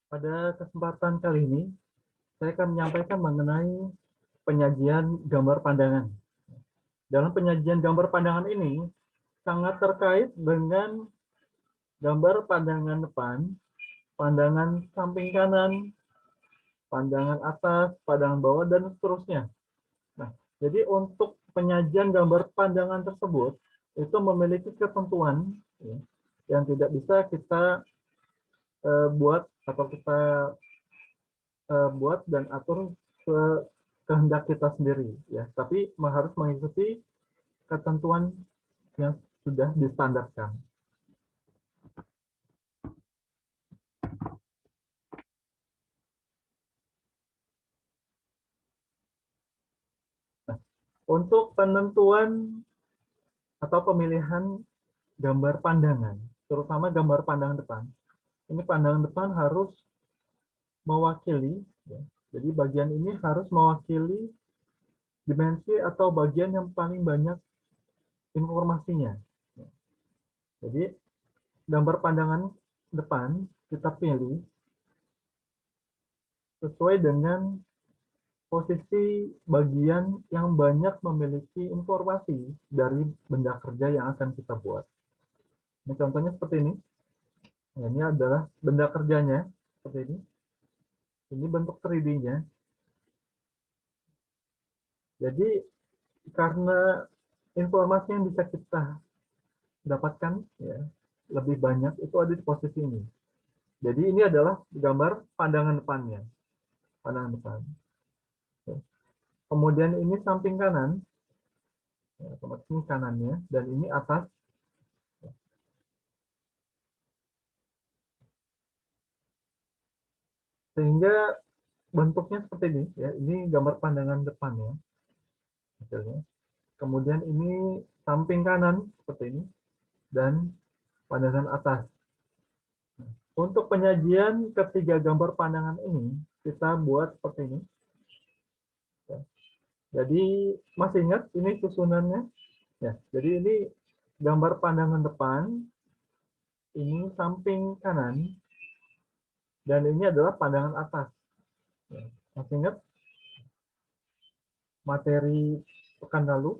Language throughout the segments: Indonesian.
Pada kesempatan kali ini, saya akan menyampaikan mengenai penyajian gambar pandangan. Dalam penyajian gambar pandangan ini, sangat terkait dengan gambar pandangan depan, pandangan samping kanan, pandangan atas, pandangan bawah, dan seterusnya. Nah, jadi untuk penyajian gambar pandangan tersebut, itu memiliki ketentuan ya, yang tidak bisa kita buat atau kita buat dan atur ke kehendak kita sendiri ya, tapi harus mengikuti ketentuan yang sudah distandarkan. Nah, untuk penentuan atau pemilihan gambar pandangan, terutama gambar pandangan depan, ini pandangan depan harus mewakili ya, jadi bagian ini harus mewakili dimensi atau bagian yang paling banyak informasinya. Jadi gambar pandangan depan kita pilih sesuai dengan posisi bagian yang banyak memiliki informasi dari benda kerja yang akan kita buat. Ini contohnya seperti ini. Nah, ini adalah benda kerjanya seperti ini. Ini bentuk 3D-nya. Jadi karena informasi yang bisa kita dapatkan ya, lebih banyak itu ada di posisi ini. Jadi ini adalah gambar pandangan depannya, pandangan depan. Kemudian ini samping kanan, ya, ini kanannya, dan ini atas. Sehingga bentuknya seperti ini, ya. Ini gambar pandangan depannya, hasilnya. Kemudian ini samping kanan seperti ini, dan pandangan atas. Untuk penyajian ketiga gambar pandangan ini, kita buat seperti ini. Jadi masih ingat ini susunannya? Ya, jadi ini gambar pandangan depan, ini samping kanan, dan ini adalah pandangan atas. Ya, masih ingat materi pekan lalu?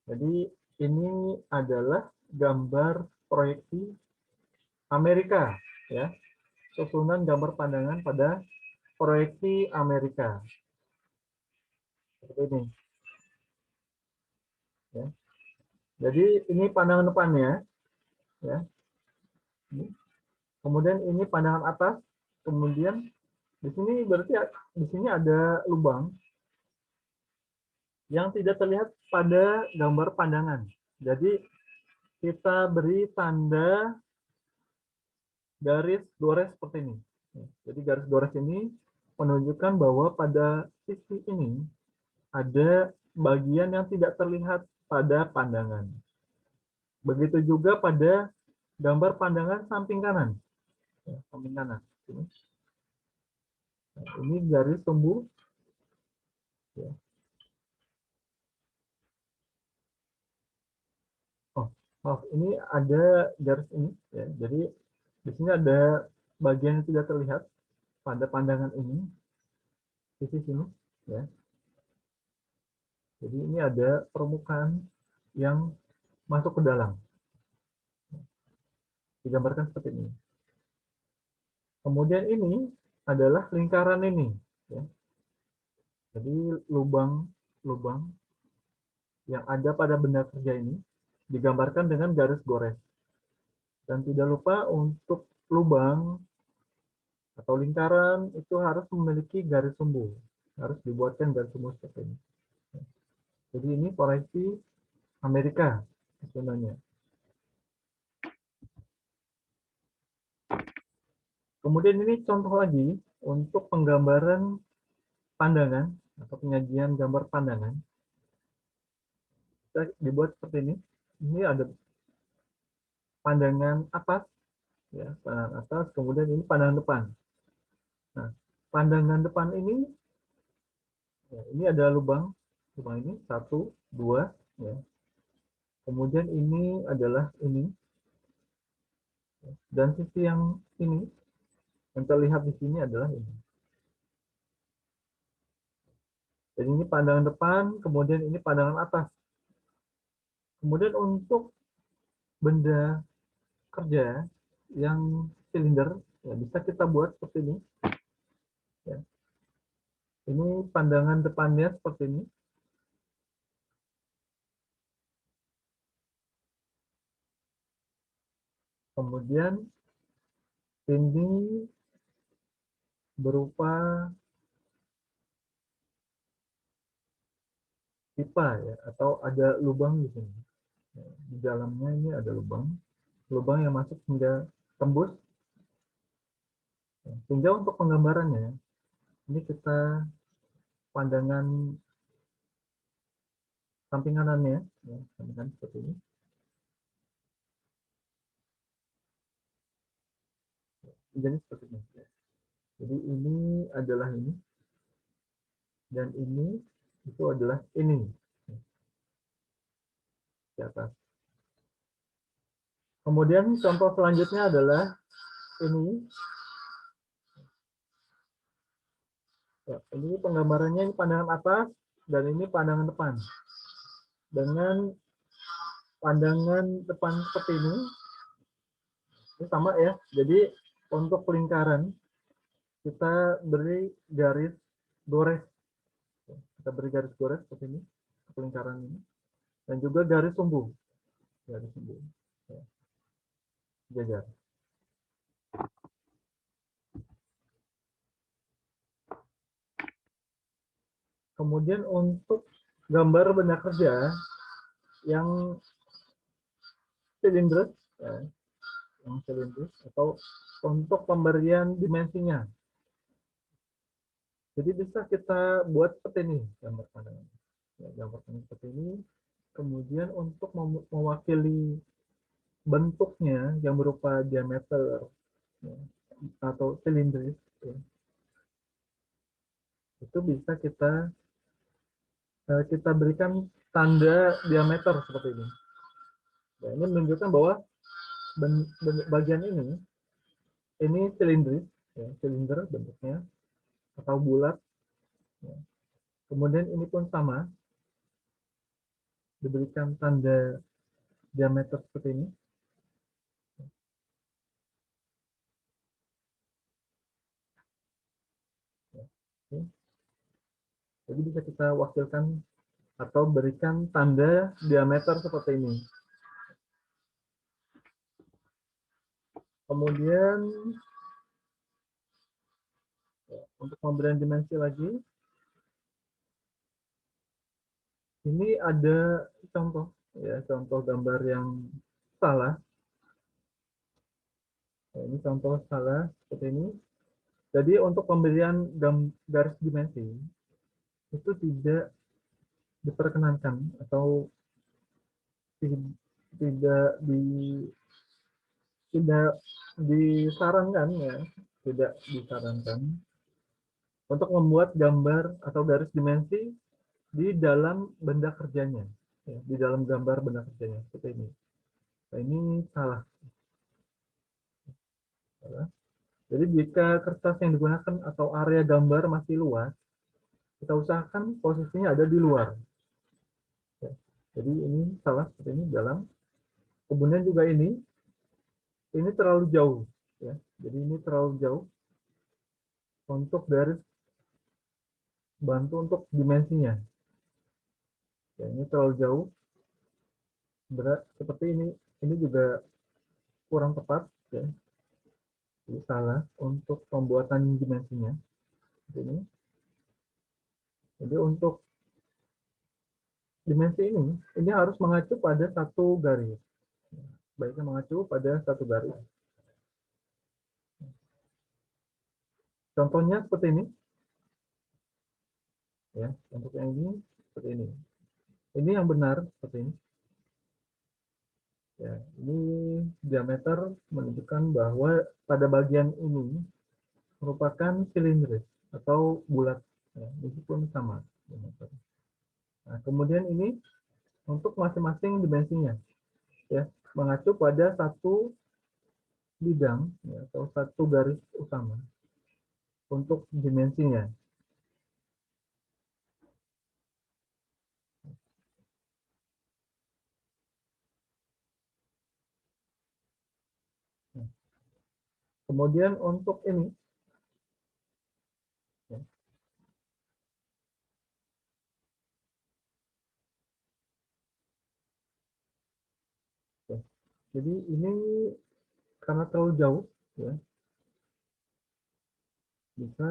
Jadi ini adalah gambar proyeksi Amerika, ya, susunan gambar pandangan pada proyeksi Amerika. Seperti ini. Ya. Jadi ini pandangan depannya, ya. Kemudian ini pandangan atas, kemudian di sini berarti di sini ada lubang yang tidak terlihat pada gambar pandangan. Jadi kita beri tanda garis gores seperti ini. Jadi garis gores ini menunjukkan bahwa pada sisi ini ada bagian yang tidak terlihat pada pandangan. Begitu juga pada gambar pandangan samping kanan. Samping kanan. Ini garis tumbuh. Oh, maaf, ini ada garis ini. Ya. Jadi di sini ada bagian yang tidak terlihat pada pandangan ini, sisi sini. Ya. Jadi ini ada permukaan yang masuk ke dalam. Digambarkan seperti ini. Kemudian ini adalah lingkaran ini. Ya. Jadi lubang yang ada pada benda kerja ini digambarkan dengan garis gores. Dan tidak lupa untuk lubang atau lingkaran itu harus memiliki garis sumbu. Harus dibuatkan garis sumbu seperti ini. Jadi ini proyeksi Amerika sebenarnya. Kemudian ini contoh lagi untuk penggambaran pandangan atau penyajian gambar pandangan. Kita dibuat seperti ini. Ini ada pandangan atas, ya, pandangan atas. Kemudian ini pandangan depan. Nah, pandangan depan ini, ya, ini ada lubang ini 1, 2, ya. Kemudian ini adalah ini. Dan sisi yang ini, yang terlihat di sini adalah ini. Jadi ini pandangan depan, kemudian ini pandangan atas. Kemudian untuk benda kerja yang silinder, ya bisa kita buat seperti ini. Ya. Ini pandangan depannya seperti ini. Kemudian ini berupa pipa ya, atau ada lubang di sini. Ya, di dalamnya ini ada lubang yang masuk hingga tembus. Ya, sehingga untuk penggambarannya, ini kita pandangan samping kanannya, ya, samping kanan seperti ini. Jadi seperti ini. Jadi ini adalah ini, dan ini itu adalah ini di atas. Kemudian contoh selanjutnya adalah ini. Ya, ini penggambarannya, ini pandangan atas dan ini pandangan depan. Dengan pandangan depan seperti ini sama ya. Jadi untuk lingkaran kita beri garis gores. Kita beri garis gores seperti ini ke lingkaran ini, dan juga garis sumbu. Garis sumbu. Ya, jajar. Kemudian untuk gambar benda kerja yang silindris, ya, yang silindris atau untuk pemberian dimensinya. Jadi bisa kita buat seperti ini gambar pandangan. Ya, gambar pandangan seperti ini. Kemudian untuk mewakili bentuknya yang berupa diameter, ya, atau silindris, ya, itu bisa kita berikan tanda diameter seperti ini. Ya, ini menunjukkan bahwa bagian ini silindris, ya, silinder bentuknya atau bulat. Ya. Kemudian ini pun sama, diberikan tanda diameter seperti ini. Ya. Jadi bisa kita wakilkan atau berikan tanda diameter seperti ini. Kemudian ya, untuk pemberian dimensi lagi, ini ada contoh, ya, contoh gambar yang salah. Ya, ini contoh salah seperti ini. Jadi untuk pemberian garis dimensi itu tidak diperkenankan atau tidak tidak disarankan, ya, tidak disarankan untuk membuat gambar atau garis dimensi di dalam benda kerjanya, ya, di dalam gambar benda kerjanya seperti ini. Nah, ini salah. Jadi jika kertas yang digunakan atau area gambar masih luas, kita usahakan posisinya ada di luar. Ya. Jadi ini salah seperti ini dalam. Kemudian juga ini terlalu jauh. Ya. Jadi ini terlalu jauh untuk garis bantu untuk dimensinya. Ya, ini terlalu jauh. Berat seperti ini. Ini juga kurang tepat. Ya. Jadi salah untuk pembuatan dimensinya. Ini. Jadi untuk dimensi ini harus mengacu pada satu garis. Baiknya mengacu pada satu garis. Contohnya seperti ini. Ya, untuk yang ini seperti ini. Ini yang benar seperti ini. Ya, ini diameter menunjukkan bahwa pada bagian ini merupakan silindris atau bulat. Ya, meskipun sama diameter. Nah, kemudian ini untuk masing-masing dimensinya, ya, mengacu pada satu bidang ya, atau satu garis utama untuk dimensinya. Nah, kemudian untuk ini, ya, ya. Jadi ini karena terlalu jauh, ya, bisa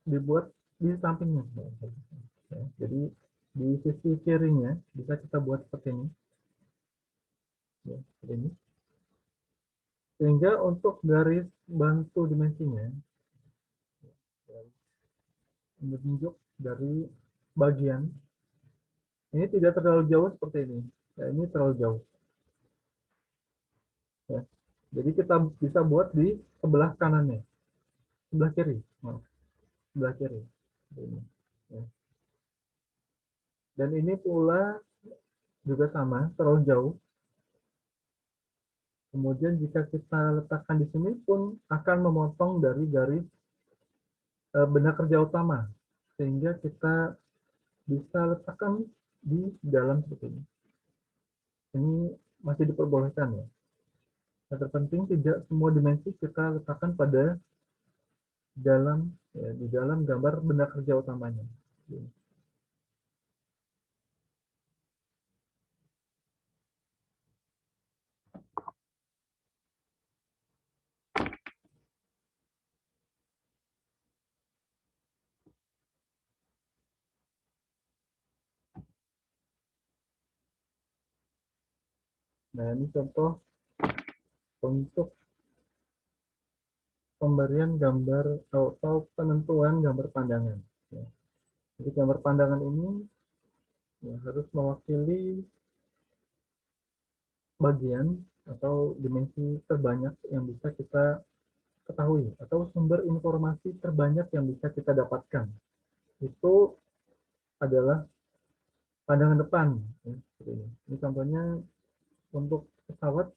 dibuat di sampingnya. Ya. Jadi di sisi kirinya bisa kita buat seperti ini, ya, seperti ini. Sehingga untuk garis bantu dimensinya, ya, menunjuk dari bagian ini tidak terlalu jauh seperti ini. Ya, ini terlalu jauh. Ya. Jadi kita bisa buat di sebelah kanannya, sebelah kiri, maaf, sebelah kiri. Ini. Ya. Dan ini pula juga sama, terlalu jauh. Kemudian jika kita letakkan di sini pun akan memotong dari garis benda kerja utama, sehingga kita bisa letakkan di dalam seperti ini. Ini masih diperbolehkan ya. Yang terpenting tidak semua dimensi kita letakkan pada dalam ya, di dalam gambar benda kerja utamanya. Nah, ini contoh untuk pemberian gambar atau penentuan gambar pandangan. Ya. Jadi gambar pandangan ini ya, harus mewakili bagian atau dimensi terbanyak yang bisa kita ketahui atau sumber informasi terbanyak yang bisa kita dapatkan. Itu adalah pandangan depan. Ya, seperti ini. Ini contohnya untuk pesawat,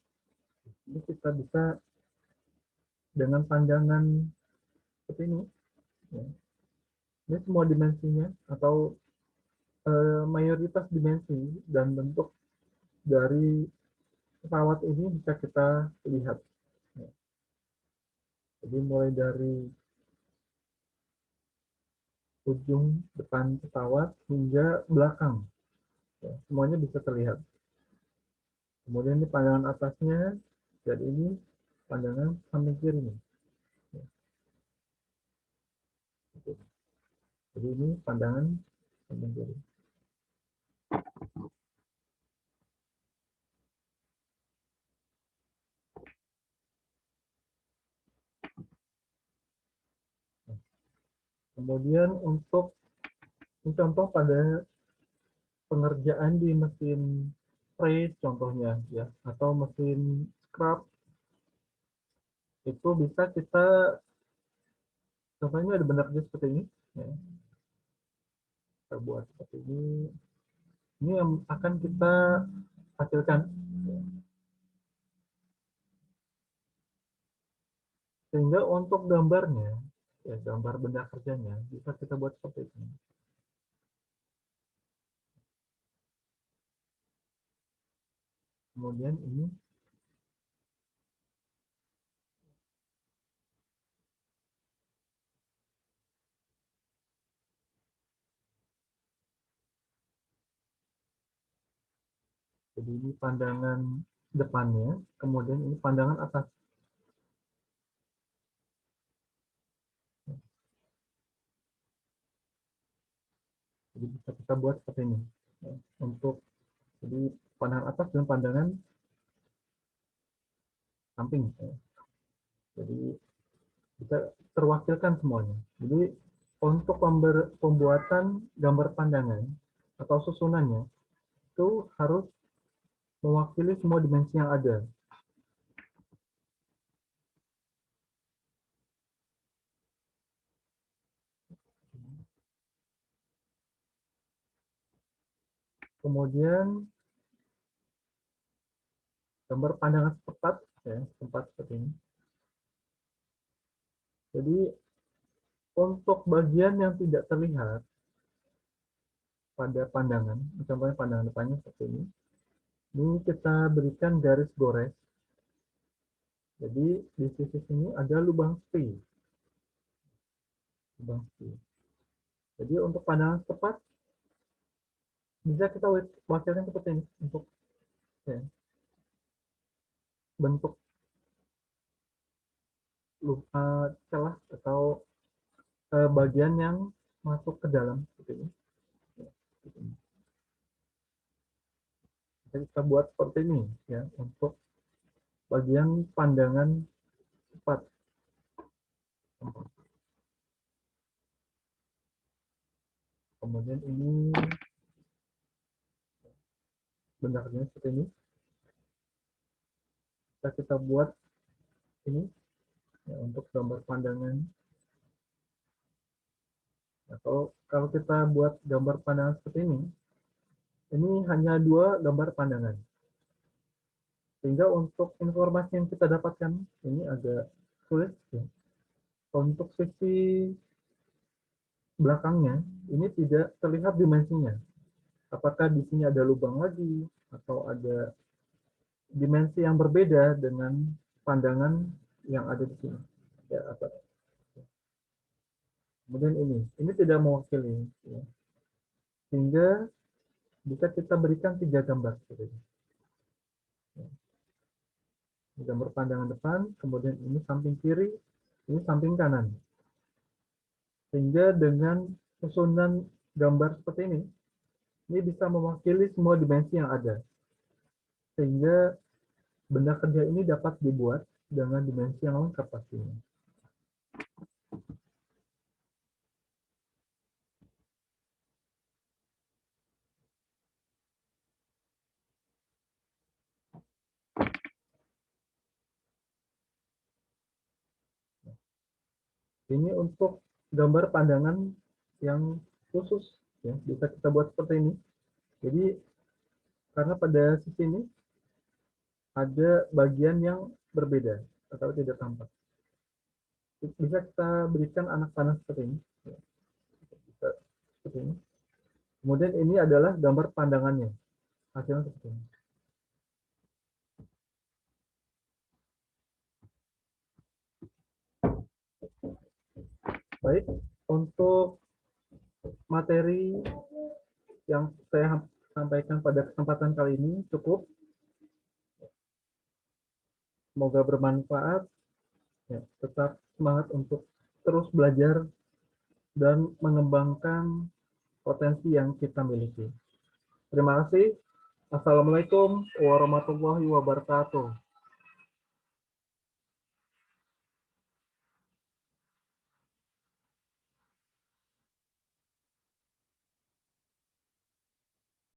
ini kita bisa dengan pandangan seperti ini. Ya. Ini semua dimensinya atau mayoritas dimensi dan bentuk dari pesawat ini bisa kita lihat. Ya. Jadi mulai dari ujung depan pesawat hingga belakang, ya, semuanya bisa terlihat. Kemudian ini pandangan atasnya, dan ini pandangan samping kiri nih. Ya, gitu. Jadi ini pandangan samping kiri. Nah, kemudian untuk contoh pada pengerjaan di mesin spray contohnya ya, atau mesin scrub, itu bisa kita, contohnya ada benda kerja seperti ini ya, kita buat seperti ini yang akan kita hasilkan ya. Sehingga untuk gambarnya ya, gambar benda kerjanya bisa kita buat seperti ini. Kemudian ini jadi ini pandangan depannya, kemudian ini pandangan atas. Jadi bisa kita buat seperti ini ya, untuk jadi pandangan atas dan pandangan samping ya. Jadi bisa terwakilkan semuanya. Jadi untuk pembuatan gambar pandangan atau susunannya itu harus mewakili semua dimensi yang ada. Kemudian gambar pandangan tepat ya, tempat seperti ini. Jadi untuk bagian yang tidak terlihat pada pandangan, contohnya pandangan depannya seperti ini kita berikan garis gores. Jadi di sisi sini ada lubang spi. Jadi untuk pandangan tepat bisa kita wakilkan seperti ini untuk ya, bentuk celah atau bagian yang masuk ke dalam seperti ini. Kita buat seperti ini ya untuk bagian pandangan tepat. Kemudian ini benarnya seperti ini. Kita buat ini ya, untuk gambar pandangan. Nah, kalau kita buat gambar pandangan seperti ini hanya 2 gambar pandangan. Sehingga untuk informasi yang kita dapatkan ini agak sulit ya. Untuk sisi belakangnya ini tidak terlihat dimensinya. Apakah di sini ada lubang lagi atau ada dimensi yang berbeda dengan pandangan yang ada di sini. Ya, apa? Kemudian ini tidak mewakili. Ya. Sehingga bisa kita berikan 3 gambar. Ya. Gambar pandangan depan, kemudian ini samping kiri, ini samping kanan. Sehingga dengan susunan gambar seperti ini bisa mewakili semua dimensi yang ada. Sehingga benda kerja ini dapat dibuat dengan dimensi yang lengkap pastinya. Ini untuk gambar pandangan yang khusus, ya, bisa kita buat seperti ini. Jadi karena pada sisi ini ada bagian yang berbeda atau tidak tampak, bisa kita berikan anak panah seperti ini. Ya, bisa seperti ini. Kemudian ini adalah gambar pandangannya, hasilnya seperti ini. Baik, untuk materi yang saya sampaikan pada kesempatan kali ini cukup. Semoga bermanfaat. Ya, tetap semangat untuk terus belajar dan mengembangkan potensi yang kita miliki. Terima kasih. Assalamualaikum warahmatullahi wabarakatuh.